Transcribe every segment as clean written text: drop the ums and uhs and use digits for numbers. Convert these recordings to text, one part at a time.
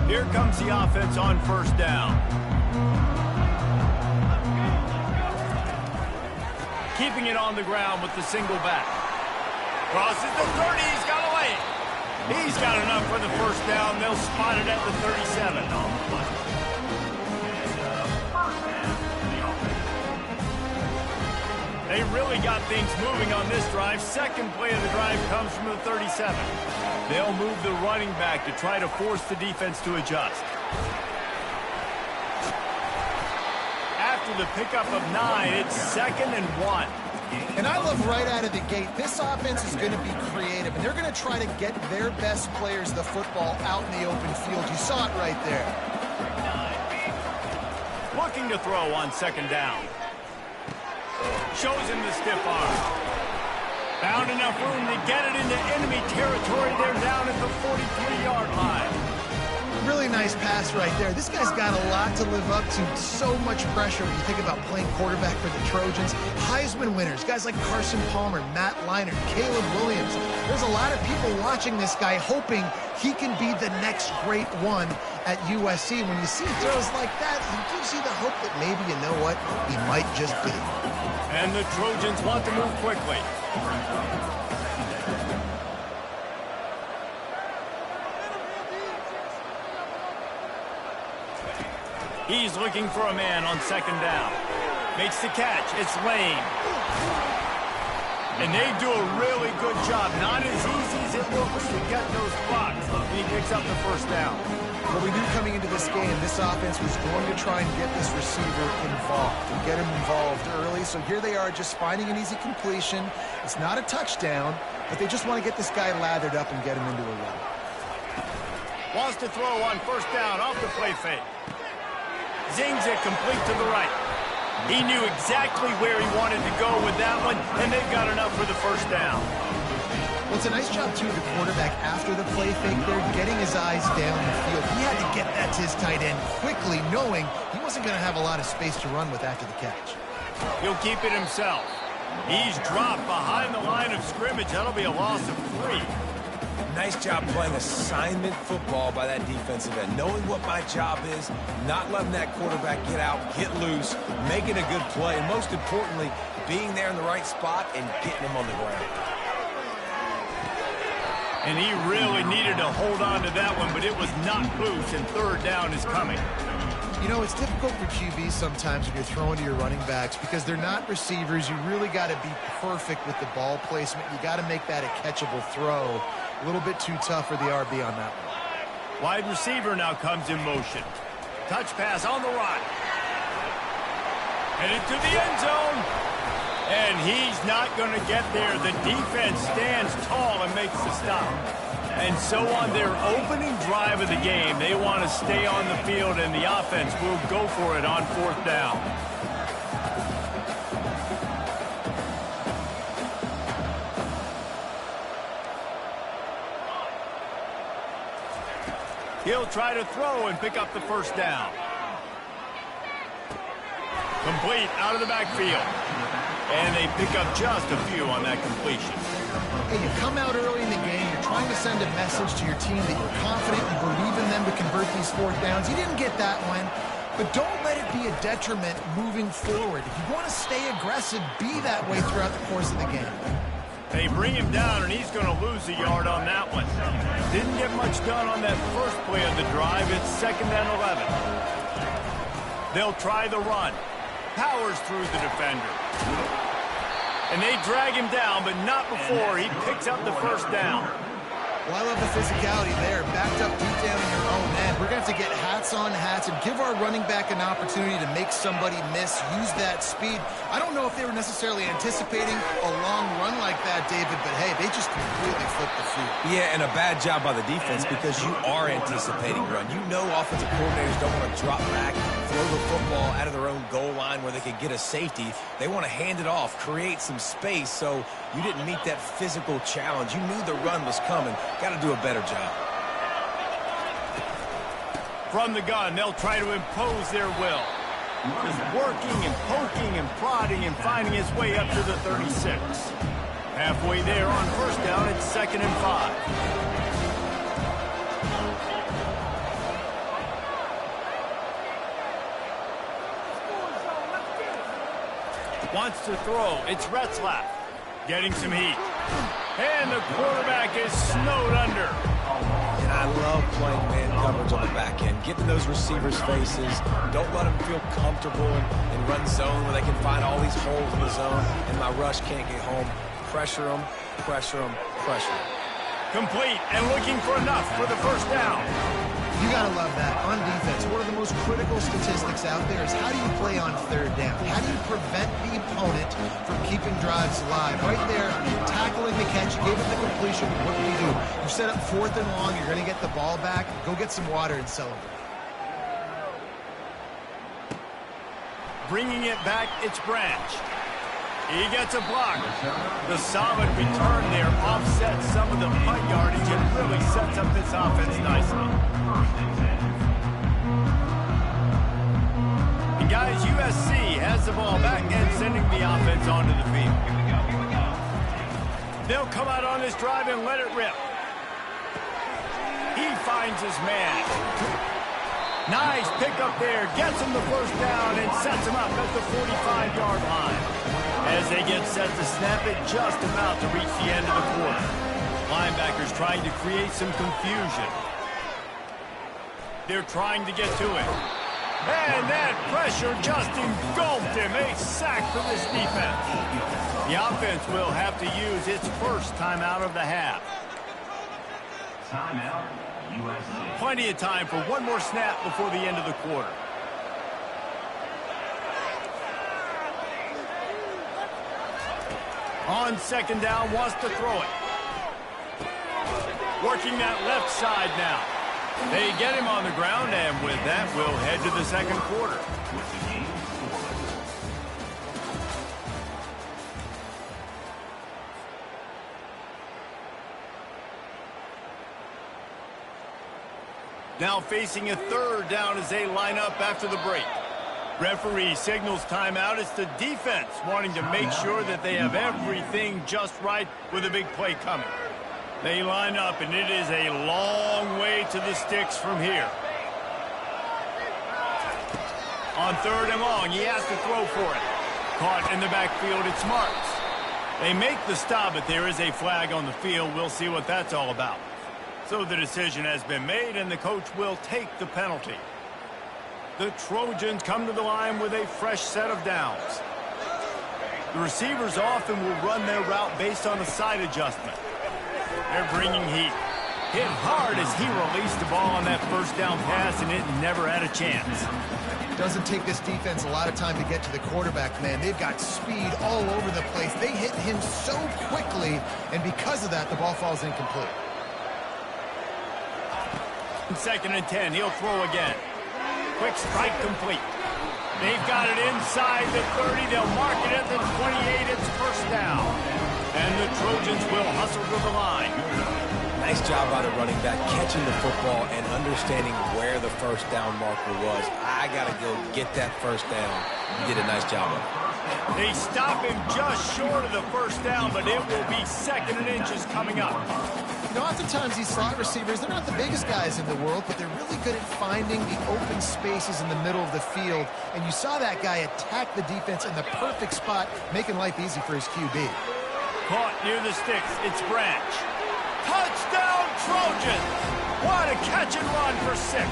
Here comes the offense on first down. Keeping it on the ground with the single back. Crosses the 30. He's got away. He's got enough for the first down. They'll spot it at the 37. They really got things moving on this drive. Second play of the drive comes from the 37. They'll move the running back to try to force the defense to adjust. After the pickup of 9, it's 2nd and 1. And I love right out of the gate, this offense is going to be creative, and they're going to try to get their best players the football out in the open field. You saw it right there. Looking to throw on 2nd down. Shows him the stiff arm. Found enough room to get it into enemy territory. They're down at the 43-yard line. Really nice pass right there. This guy's got a lot to live up to. So much pressure when you think about playing quarterback for the Trojans. Heisman winners, guys like Carson Palmer, Matt Leinart, Caleb Williams. There's a lot of people watching this guy hoping he can be the next great one at USC. When you see throws like that, it gives you the hope that maybe, you know what, he might just be. And the Trojans want to move quickly. He's looking for a man on 2nd down. Makes the catch. It's Lane. And they do a really good job. Not as easy as it looks to get those blocks. And he picks up the first down. What we knew coming into this game, this offense was going to try and get this receiver involved and get him involved early. So here they are just finding an easy completion. It's not a touchdown, but they just want to get this guy lathered up and get him into a run. Wants to throw on first down off the play fake. Zings it complete to the right. He knew exactly where he wanted to go with that one, and they've got enough for the first down. Well, it's a nice job, too, the quarterback, after the play fake there, getting his eyes down the field. He had to get that to his tight end quickly, knowing he wasn't going to have a lot of space to run with after the catch. He'll keep it himself. He's dropped behind the line of scrimmage. That'll be a loss of 3. Nice job playing assignment football by that defensive end. Knowing what my job is, not letting that quarterback get out, get loose, making a good play, and most importantly, being there in the right spot and getting him on the ground. And he really needed to hold on to that one, but it was not loose, and 3rd down is coming. You know, it's difficult for QBs sometimes when you're throwing to your running backs because they're not receivers. You really got to be perfect with the ball placement. You got to make that a catchable throw. A little bit too tough for the RB on that one. Wide receiver now comes in motion. Touch pass on the right. Headed to the end zone. And he's not going to get there. The defense stands tall and makes the stop. And so on their opening drive of the game, they want to stay on the field, and the offense will go for it on 4th down. He'll try to throw and pick up the first down. Complete out of the backfield. And they pick up just a few on that completion. Hey, you come out early in the game, you're trying to send a message to your team that you're confident, you believe in them to convert these 4th downs. You didn't get that one, but don't let it be a detriment moving forward. If you want to stay aggressive, be that way throughout the course of the game. They bring him down, and he's going to lose a yard on that one. Didn't get much done on that first play of the drive. It's 2nd and 11. They'll try the run. Powers through the defender. And they drag him down, but not before he picks up the first down. Well, I love the physicality there. Backed up deep down in your own end. We're going to have to get hats on hats and give our running back an opportunity to make somebody miss, use that speed. I don't know if they were necessarily anticipating a long run like that, David, but hey, they just completely flipped the field. Yeah, and a bad job by the defense because you are anticipating run. You know offensive coordinators don't want to drop back, throw the football out of their own goal line where they could get a safety. They want to hand it off, create some space, so you didn't meet that physical challenge. You knew the run was coming. Got to do a better job. From the gun, they'll try to impose their will. Just working and poking and prodding and finding his way up to the 36. Halfway there on first down, it's 2nd and 5. Wants to throw. It's Retzlaff. Getting some heat. And the quarterback is snowed under. And I love playing man coverage on the back end. Get in those receivers' faces. Don't let them feel comfortable in run zone where they can find all these holes in the zone and my rush can't get home. Pressure them, pressure them, pressure them. Complete and looking for enough for the first down. You gotta love that. On defense, one of the most critical statistics out there is how do you play on third down? How do you prevent the opponent from keeping drives alive? Right there, tackling the catch, you gave it the completion. What do? You set up 4th and long, you're gonna get the ball back. Go get some water and celebrate. Bringing it back, it's Branch. He gets a block. The solid return there offsets some of the punt yardage and really sets up this offense nicely. And guys, USC has the ball back and sending the offense onto the field. They'll come out on this drive and let it rip. He finds his man. Nice pickup there. Gets him the first down and sets him up at the 45-yard line. As they get set to snap it, just about to reach the end of the quarter. Linebackers trying to create some confusion. They're trying to get to it. And that pressure just engulfed him. A sack for this defense. The offense will have to use its first timeout of the half. Timeout, USA. Plenty of time for one more snap before the end of the quarter. On second down, wants to throw it. Working that left side now. They get him on the ground, and with that, we'll head to the second quarter. Now facing a third down as they line up after the break. Referee signals timeout. It's the defense wanting to make sure that they have everything just right with a big play coming. They line up, and it is a long way to the sticks from here. On third and long, he has to throw for it. Caught in the backfield, it's Marks. They make the stop, but there is a flag on the field. We'll see what that's all about. So the decision has been made, and the coach will take the penalty. The Trojans come to the line with a fresh set of downs. The receivers often will run their route based on a side adjustment. They're bringing heat. Hit hard as he released the ball on that first down pass, and it never had a chance. Doesn't take this defense a lot of time to get to the quarterback, man. They've got speed all over the place. They hit him so quickly, and because of that, the ball falls incomplete. Second and 10, he'll throw again. Quick strike complete. They've got it inside the 30. They'll mark it at the 28. It's first down. And the Trojans will hustle to the line. Nice job by the running back, catching the football and understanding where the first down marker was. I got to go get that first down. He did a nice job of it. They stop him just short of the first down, but it will be second and inches coming up. You know, oftentimes these slot receivers, they're not the biggest guys in the world, but they're really good at finding the open spaces in the middle of the field. And you saw that guy attack the defense in the perfect spot, making life easy for his QB. Caught near the sticks. It's Branch. Touchdown, Trojans! What a catch and run for 6.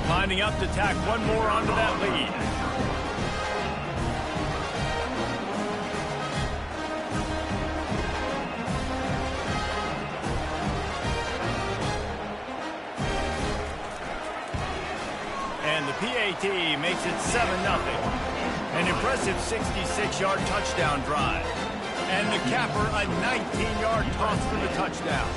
Lining up to tack one more onto that lead. And the PAT makes it 7-0. An impressive 66-yard touchdown drive. And the capper, a 19-yard toss for the touchdown.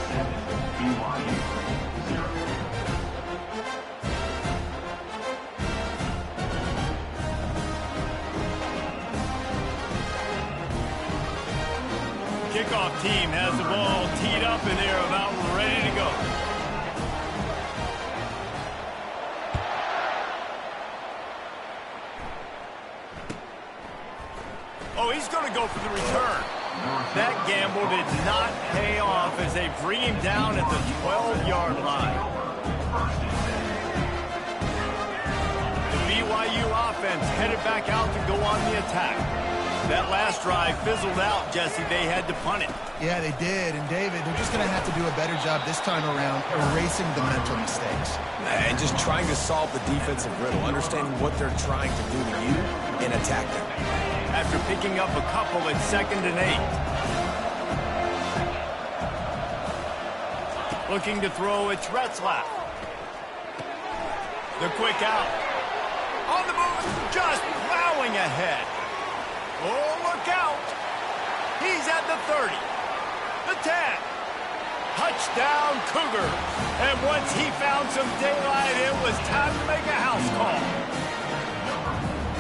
Kickoff team has the ball teed up, and they're about ready to go. Oh, he's going to go for the return. That gamble did not pay off as they bring him down at the 12-yard line. The BYU offense headed back out to go on the attack. That last drive fizzled out, Jesse. They had to punt it. Yeah, they did. And, David, they're just going to have to do a better job this time around erasing the mental mistakes. And just trying to solve the defensive riddle, understanding what they're trying to do to you and attack them. After picking up a couple at 2nd and 8. Looking to throw, it's Retzlaff. The quick out. On the move, just plowing ahead. Oh, look out. He's at the 30. The 10. Touchdown, Cougars. And once he found some daylight, it was time to make a house call.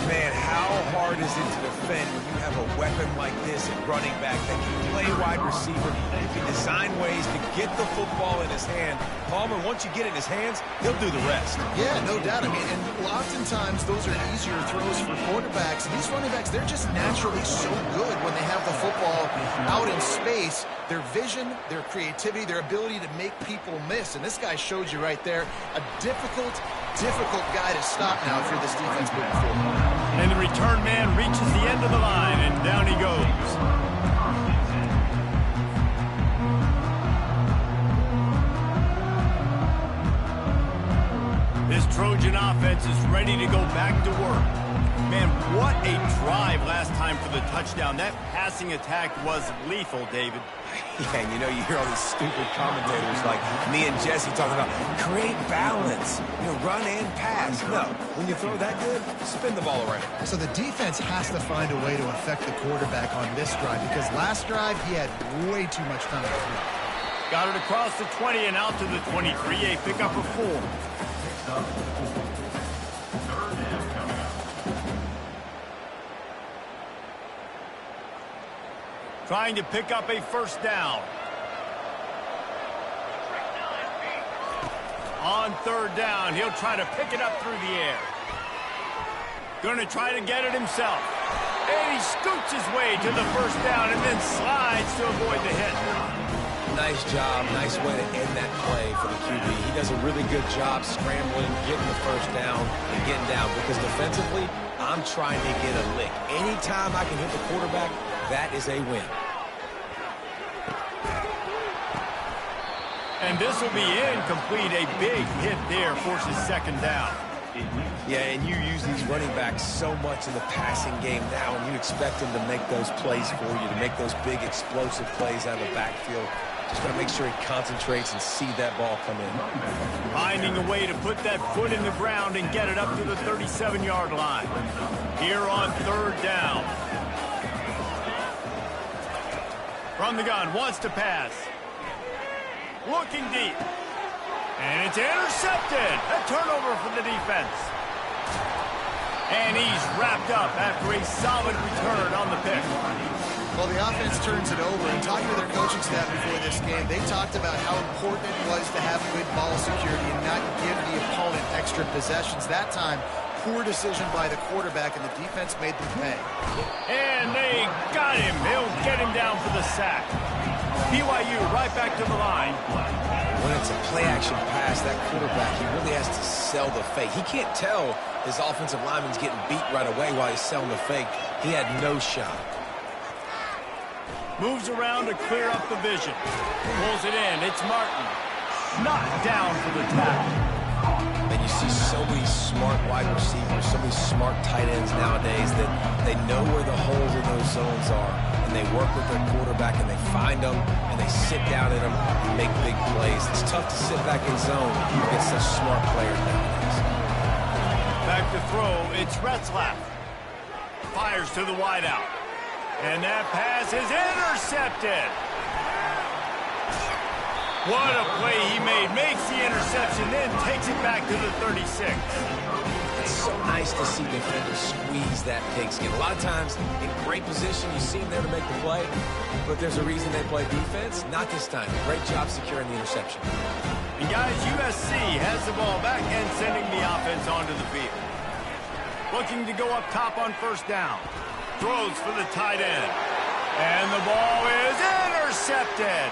Man, how hard is it to defend when you have a weapon like this at running back that can play wide receiver, you can design ways to get the football in his hand. Palmer, once you get it in his hands, he'll do the rest. Yeah, no doubt. I mean, and oftentimes those are easier throws for quarterbacks. These running backs, they're just naturally so good when they have the football out in space. Their vision, their creativity, their ability to make people miss. And this guy showed you right there, a difficult guy to stop now if you're this defense moving forward. And the return man reaches the end of the line, and down he goes. This Trojan offense is ready to go back to work. Man, what a drive last time for the touchdown. That passing attack was lethal, David. Yeah, and you hear all these stupid commentators like me and Jesse talking about create balance, run and pass. No, when you throw that good, spin the ball around. So the defense has to find a way to affect the quarterback on this drive because last drive he had way too much time to throw. Got it across the 20 and out to the 23, a pickup of 4. Trying to pick up a first down. On 3rd down, he'll try to pick it up through the air. Going to try to get it himself. And he scoots his way to the first down and then slides to avoid the hit. Nice job. Nice way to end that play for the QB. He does a really good job scrambling, getting the first down, and getting down. Because defensively, I'm trying to get a lick. Anytime I can hit the quarterback, that is a win. And this will be incomplete. A big hit there forces 2nd down. Yeah, and you use these running backs so much in the passing game now, and you expect them to make those plays for you, to make those big explosive plays out of the backfield. Just got to make sure he concentrates and see that ball come in. Finding a way to put that foot in the ground and get it up to the 37-yard line. Here on 3rd down. From the gun, wants to pass. Looking deep. And it's intercepted. A turnover for the defense. And he's wrapped up after a solid return on the pick. Well, the offense turns it over, and talking to their coaching staff before this game, they talked about how important it was to have good ball security and not give the opponent extra possessions. That time, poor decision by the quarterback, and the defense made them pay. And they got him. He'll get him down for the sack. BYU right back to the line. When it's a play-action pass, that quarterback, he really has to sell the fake. He can't tell his offensive lineman's getting beat right away while he's selling the fake. He had no shot. Moves around to clear up the vision. Pulls it in. It's Martin. Knocked down for the tackle. And you see so many smart wide receivers, so many smart tight ends nowadays that they know where the holes in those zones are, and they work with their quarterback, and they find them, and they sit down in them and make big plays. It's tough to sit back in zone against such smart players nowadays. Back to throw. It's Retzlaff. Fires to the wideout. And that pass is intercepted. What a play he made. Makes the interception, then takes it back to the 36. It's so nice to see defenders squeeze that pigskin. A lot of times, in great position, you see them there to make the play, but there's a reason they play defense. Not this time. Great job securing the interception. And guys, USC has the ball back and sending the offense onto the field. Looking to go up top on 1st down. Throws for the tight end. And the ball is intercepted.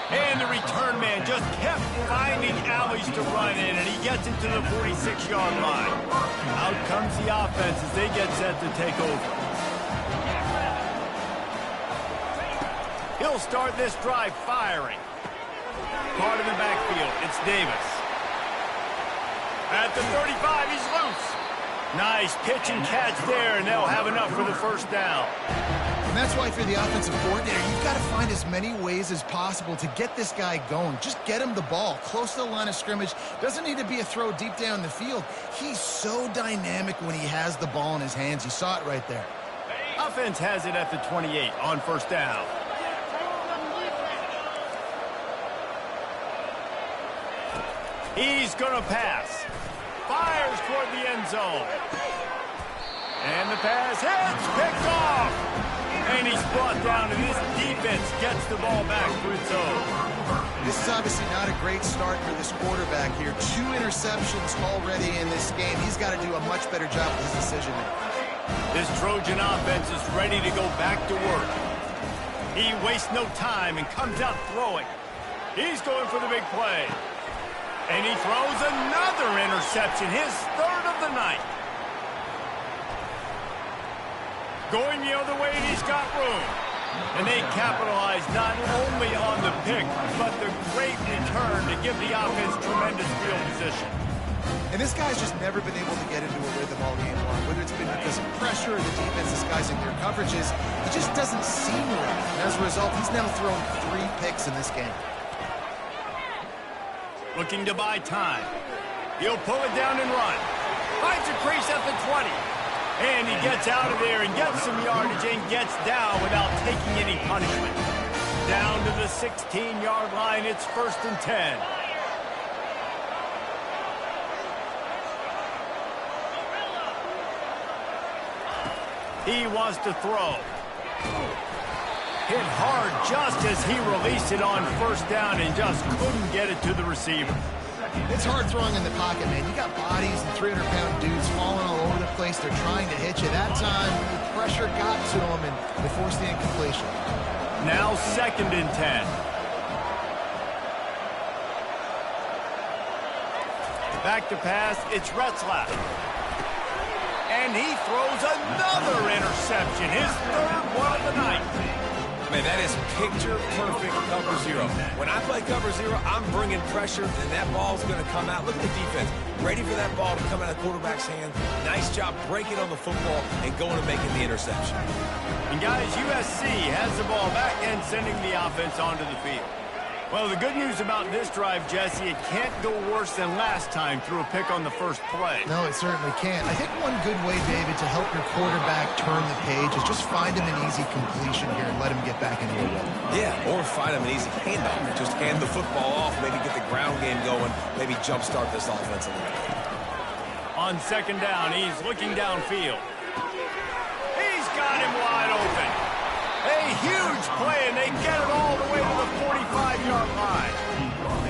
And the return man just kept finding alleys to run in, and he gets it to the 46-yard line. Out comes the offense as they get set to take over. He'll start this drive firing. Part of the backfield, it's Davis. At the 35, he's loose. Nice pitch and catch there, and they'll have enough for the first down. And that's why if you're the offensive coordinator, you've got to find as many ways as possible to get this guy going. Just get him the ball close to the line of scrimmage. Doesn't need to be a throw deep down the field. He's so dynamic when he has the ball in his hands. You saw it right there. Offense has it at the 28 on first down. He's going to pass. Fires toward the end zone. And the pass hits, picked off. And he's brought down, and this defense gets the ball back to its own. This is obviously not a great start for this quarterback here. 2 interceptions already in this game. He's got to do a much better job with his decision making. This Trojan offense is ready to go back to work. He wastes no time and comes out throwing. He's going for the big play. And he throws another interception, his 3rd of the night. Going the other way, and he's got room. And they capitalize not only on the pick, but the great return to give the offense tremendous field position. And this guy's just never been able to get into a rhythm all game long, whether it's been because of pressure or the defense disguising their coverages. He just doesn't seem right. And as a result, he's now thrown 3 picks in this game. Looking to buy time. He'll pull it down and run. Finds a crease at the 20. And he gets out of there and gets some yardage and gets down without taking any punishment. Down to the 16-yard line, it's 1st and 10. He wants to throw. Hit hard just as he released it on first down and just couldn't get it to the receiver. It's hard throwing in the pocket, man. You got bodies and 300-pound dudes falling all over the place. They're trying to hit you. That time, the pressure got to them, and they forced the incompletion. Now 2nd and 10. Back to pass, it's Retzlaff. And he throws another interception, his 3rd one of the night. Man, that is picture-perfect cover 0. When I play cover 0, I'm bringing pressure, and that ball's going to come out. Look at the defense. Ready for that ball to come out of the quarterback's hand. Nice job breaking on the football and going and making the interception. And, guys, USC has the ball back and sending the offense onto the field. Well, the good news about this drive, Jesse, it can't go worse than last time through a pick on the first play. No, it certainly can't. I think one good way, David, to help your quarterback turn the page is just find him an easy completion here and let him get back into a rhythm. Yeah, or find him an easy handoff. Just hand the football off, maybe get the ground game going, maybe jumpstart this offense a little bit. On 2nd down, he's looking downfield. He's got him wide open. A huge play, and they get it all the way to the 45-yard line.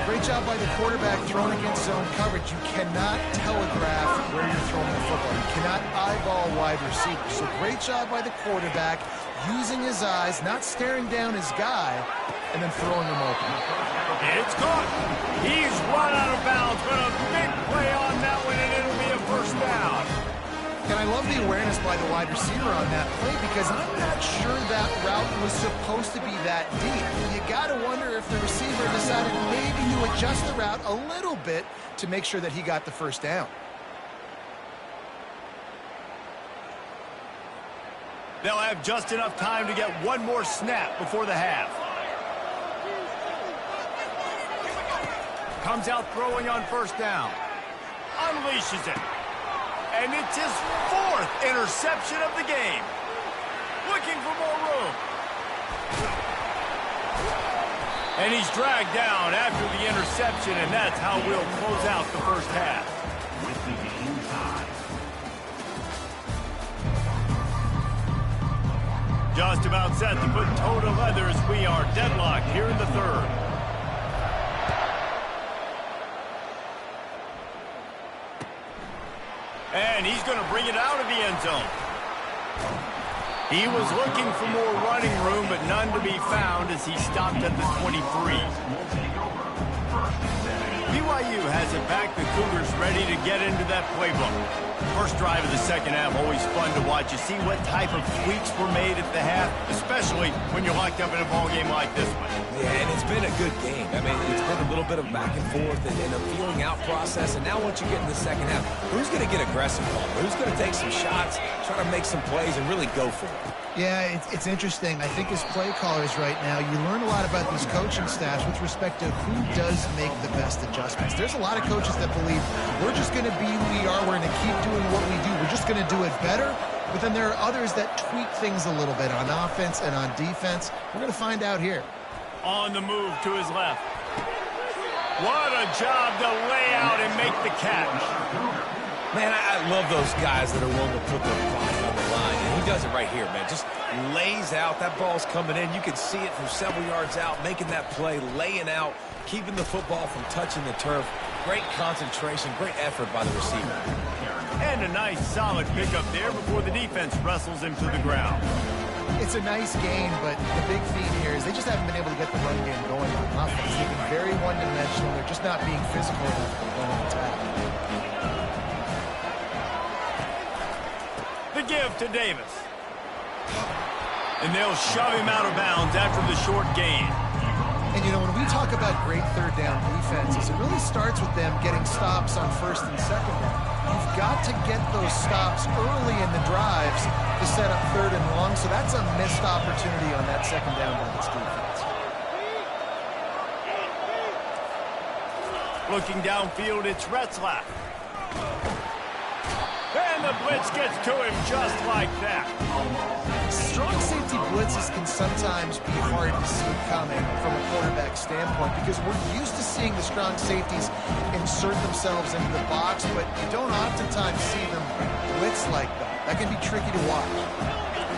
Great job by the quarterback throwing against zone coverage. You cannot telegraph where you're throwing the football. You cannot eyeball wide receivers. So great job by the quarterback using his eyes, not staring down his guy, and then throwing him open. It's caught. He's run out of bounds, but a big play on that one, and it'll be a first down. And I love the awareness by the wide receiver on that play because I'm not sure that route was supposed to be that deep. You got to wonder if the receiver decided maybe to adjust the route a little bit to make sure that he got the first down. They'll have just enough time to get one more snap before the half. Comes out throwing on first down. Unleashes it. And it's his 4th interception of the game. Looking for more room. And he's dragged down after the interception, and that's how we'll close out the first half. With the game tied. Just about set to put toe to leather as we are deadlocked here in the 3rd. And he's going to bring it out of the end zone. He was looking for more running room, but none to be found as he stopped at the 23. BYU has it back. The Cougars ready to get into that playbook. First drive of the second half, always fun to watch. You see what type of tweaks were made at the half, especially when you're locked up in a ball game like this one. Yeah, and it's been a good game. I mean, it's been a little bit of back and forth and a feeling out process. And now once you get in the second half, who's going to get aggressive, Paul? Who's going to take some shots, try to make some plays, and really go for it? Yeah, it's interesting. I think as play callers right now, you learn a lot about these coaching staffs with respect to who does make the best adjustments. There's a lot of coaches that believe we're just going to be who we are. We're going to keep doing what we do. We're just going to do it better. But then there are others that tweak things a little bit on offense and on defense. We're going to find out here. On the move to his left. What a job to lay out and make the catch. Man, I love those guys that are willing to put their body on the line. And he does it right here, man. Just lays out. That ball's coming in. You can see it from several yards out, making that play, laying out, keeping the football from touching the turf. Great concentration, great effort by the receiver. And a nice, solid pickup there before the defense wrestles him to the ground. It's a nice game, but the big theme here is they just haven't been able to get the run game going on offense. They've been very one-dimensional. They're just not being physical enough to go on attack. The give to Davis. And they'll shove him out of bounds after the short gain. And, you know, when we talk about great third down defenses, it really starts with them getting stops on first and second down. You've got to get those stops early in the drives to set up third and long, so that's a missed opportunity on that second down by this defense. Looking downfield, it's Retzlaff. And the blitz gets to him just like that. Strong safety blitzes can sometimes be hard to see coming from a quarterback standpoint because we're used to seeing the strong safeties insert themselves into the box, but you don't oftentimes see them blitz like that. That can be tricky to watch.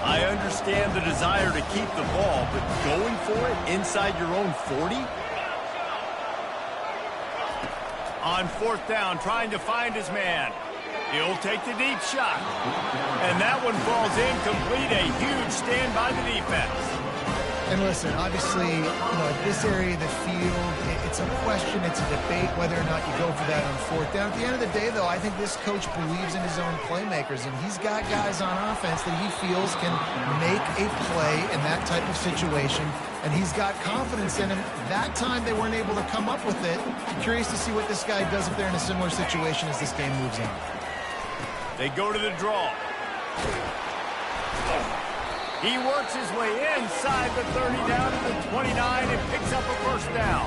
I understand the desire to keep the ball, but going for it inside your own 40? On fourth down, trying to find his man. He'll take the deep shot. And that one falls incomplete. A huge stand by the defense. And listen, obviously, you know, at this area of the field, it's a question, it's a debate whether or not you go for that on fourth down. At the end of the day, though, I think this coach believes in his own playmakers, and he's got guys on offense that he feels can make a play in that type of situation, and he's got confidence in him. That time they weren't able to come up with it. I'm curious to see what this guy does if they're in a similar situation as this game moves on. They go to the draw. He works his way inside the 30 down to the 29 and picks up a first down.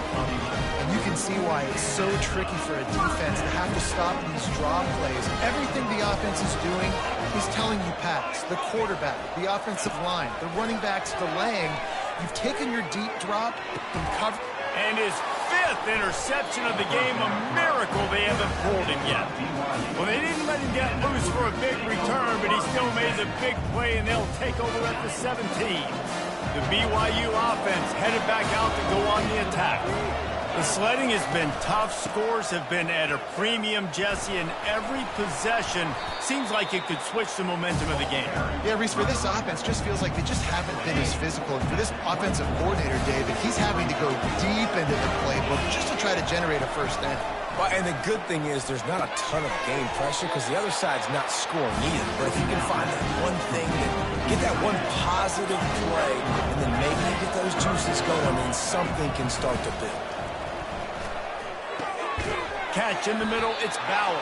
And you can see why it's so tricky for a defense to have to stop these draw plays. Everything the offense is doing is telling you pass. The quarterback, the offensive line, the running backs delaying. You've taken your deep drop and covered. And his fifth interception of the game, a miracle they haven't pulled him yet. Well, they didn't let him get loose for a big return, but he still made the big play, and they'll take over at the 17. The BYU offense headed back out to go on the attack. The sledding has been tough. Scores have been at a premium, Jesse, and every possession seems like it could switch the momentum of the game. Yeah, Reese, for this offense, just feels like they just haven't been as physical. And for this offensive coordinator, David, he's having to go deep into the playbook just to try to generate a first down. Well, and the good thing is there's not a ton of game pressure because the other side's not scoring either. But if you can find that one thing, get that one positive play, and then maybe you get those juices going, and something can start to build. Catch in the middle, it's Bauer.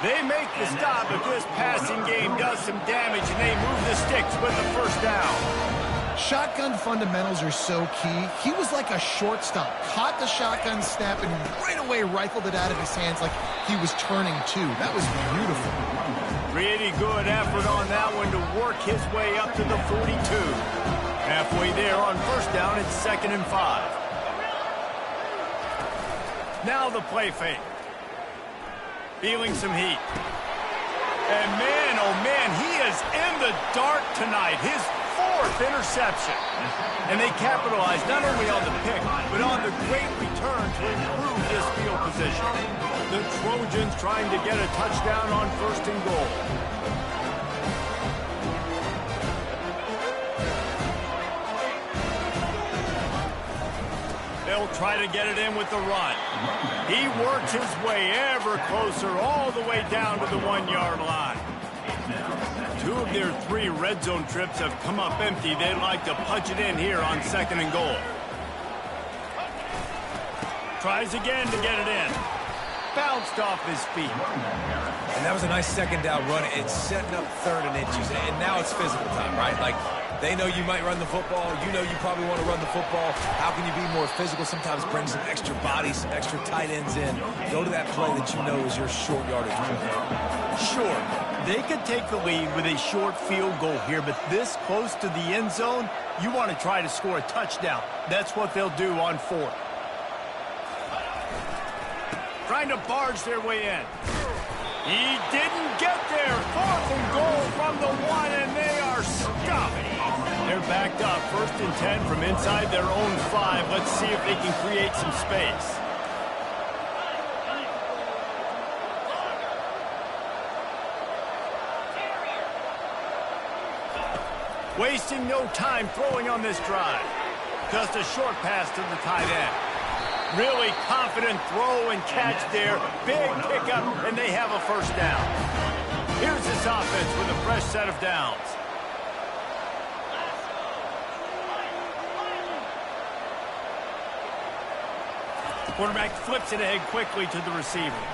They make the stop, but this passing game does some damage, and they move the sticks with the first down. Shotgun fundamentals are so key. He was like a shortstop, caught the shotgun snap, and right away rifled it out of his hands like he was turning two. That was beautiful. Pretty good effort on that one to work his way up to the 42. Halfway there on first down, it's 2nd and 5. Now the play fake. Feeling some heat. And man, oh man, he is in the dark tonight. His 4th interception. And they capitalized not only on the pick, but on the great return to improve this field position. The Trojans trying to get a touchdown on 1st and goal. They'll try to get it in with the run. He works his way ever closer all the way down to the 1-yard line. 2 of their 3 red zone trips have come up empty. They'd like to punch it in here on 2nd and goal. Tries again to get it in. Bounced off his feet. And that was a nice 2nd down run. It's setting up 3rd and inches. And now it's physical time, right? Like, they know you might run the football. You know you probably want to run the football. How can you be more physical? Sometimes bring some extra bodies, some extra tight ends in. Go to that play that you know is your short yardage play. Sure, they could take the lead with a short field goal here, but this close to the end zone, you want to try to score a touchdown. That's what they'll do on 4th. Trying to barge their way in. He didn't get there. 4th and goal from the 1, and they are stopped. They're backed up. 1st and 10 from inside their own 5. Let's see if they can create some space. Wasting no time throwing on this drive. Just a short pass to the tight end. Really confident throw and catch there. Big pickup, and they have a 1st down. Here's this offense with a fresh set of downs. Quarterback flips it ahead quickly to the receiver.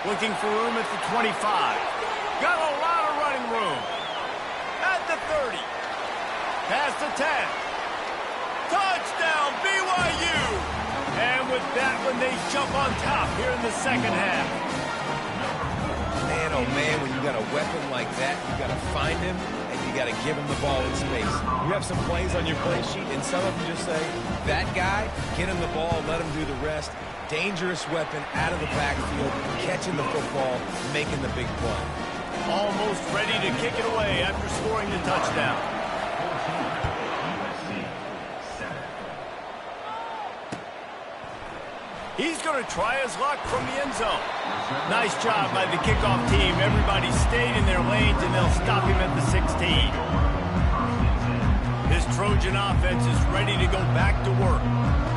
Looking for room at the 25. Got a lot of running room. At the 30. Past the 10. Touchdown, BYU! And with that one, they jump on top here in the 2nd half. Man, oh man, when you got a weapon like that, you got to find him, and you got to give him the ball in space. You have some plays on your play sheet, and some of them just say, that guy, get him the ball, let him do the rest. Dangerous weapon out of the backfield, catching the football, making the big play. Almost ready to kick it away after scoring the touchdown. He's going to try his luck from the end zone. Nice job by the kickoff team. Everybody stayed in their lanes, and they'll stop him at the 16. This Trojan offense is ready to go back to work.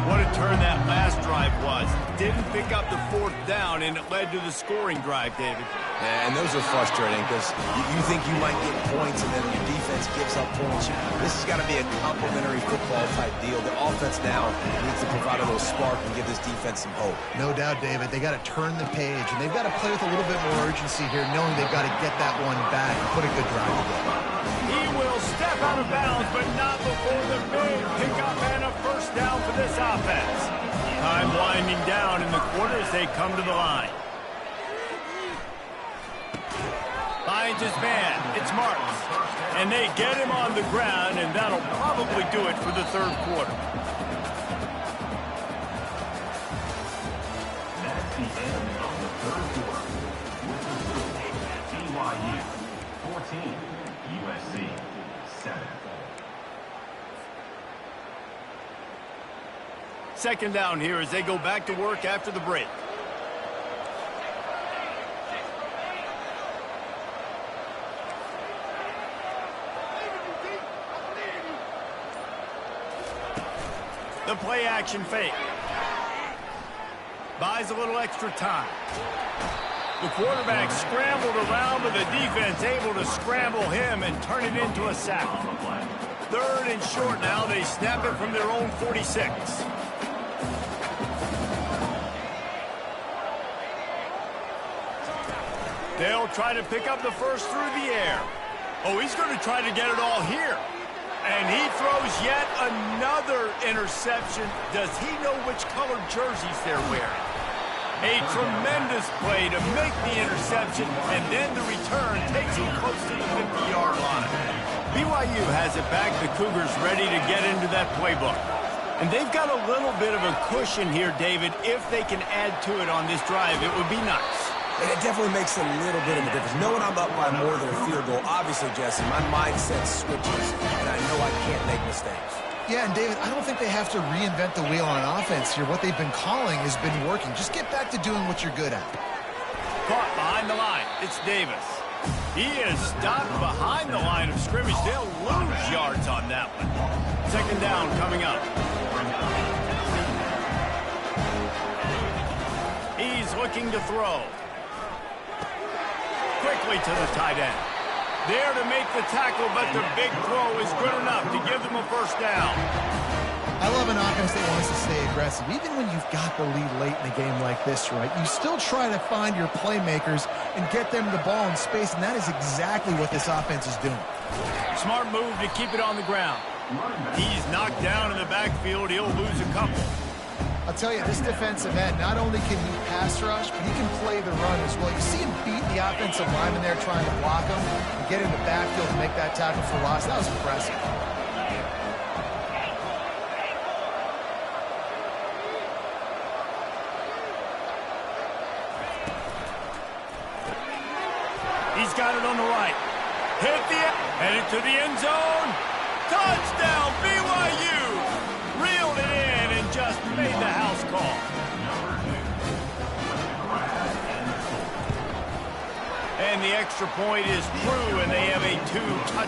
What a turn that last drive was. Didn't pick up the 4th down, and it led to the scoring drive, David. Yeah, and those are frustrating because you think you might get points, and then your defense gives up points. This has got to be a complementary football-type deal. The offense now needs to provide a little spark and give this defense some hope. No doubt, David. They got to turn the page, and they've got to play with a little bit more urgency here, knowing they've got to get that one back and put a good drive together. He will step out of bounds, but not before the big pickup and a 1st down for this offense. Time winding down in the quarter as they come to the line. Finds his man. It's Martin. And they get him on the ground, and that'll probably do it for the 3rd quarter. That's the end of the 3rd quarter. BYU 14, USC 7. 2nd down here as they go back to work after the break. The play action fake. Buys a little extra time. The quarterback scrambled around, but the defense able to scramble him and turn it into a sack. 3rd and short now. They snap it from their own 46. They'll try to pick up the 1st through the air. Oh, he's going to try to get it all here. And he throws yet another interception. Does he know which colored jerseys they're wearing? A tremendous play to make the interception, and then the return takes him close to the 50-yard line. BYU has it back. The Cougars ready to get into that playbook. And they've got a little bit of a cushion here, David. If they can add to it on this drive, it would be nice. And it definitely makes a little bit of a difference. Knowing I'm up by more than a field goal, obviously, Jesse, my mindset switches, and I know I can't make mistakes. Yeah, and David, I don't think they have to reinvent the wheel on offense here. What they've been calling has been working. Just get back to doing what you're good at. Caught behind the line. It's Davis. He is stopped behind the line of scrimmage. They'll lose yards on that one. 2nd down coming up. He's looking to throw. Quickly to the tight end. There to make the tackle, but the big throw is good enough to give them a first down. I love an offense that wants to stay aggressive. Even when you've got the lead late in a game like this, right, you still try to find your playmakers and get them the ball in space, and that is exactly what this offense is doing. Smart move to keep it on the ground. He's knocked down in the backfield. He'll lose a couple. I'll tell you, this defensive end, not only can he pass rush, but he can play the run as well. You see him beat the offensive lineman there trying to block him and get in the backfield and make that tackle for loss. That was impressive. He's got it on the right. Headed to the end zone. Touchdown, BYU. Reeled it in and just made the house call. And the extra point is through, and they have a 2-touchdown.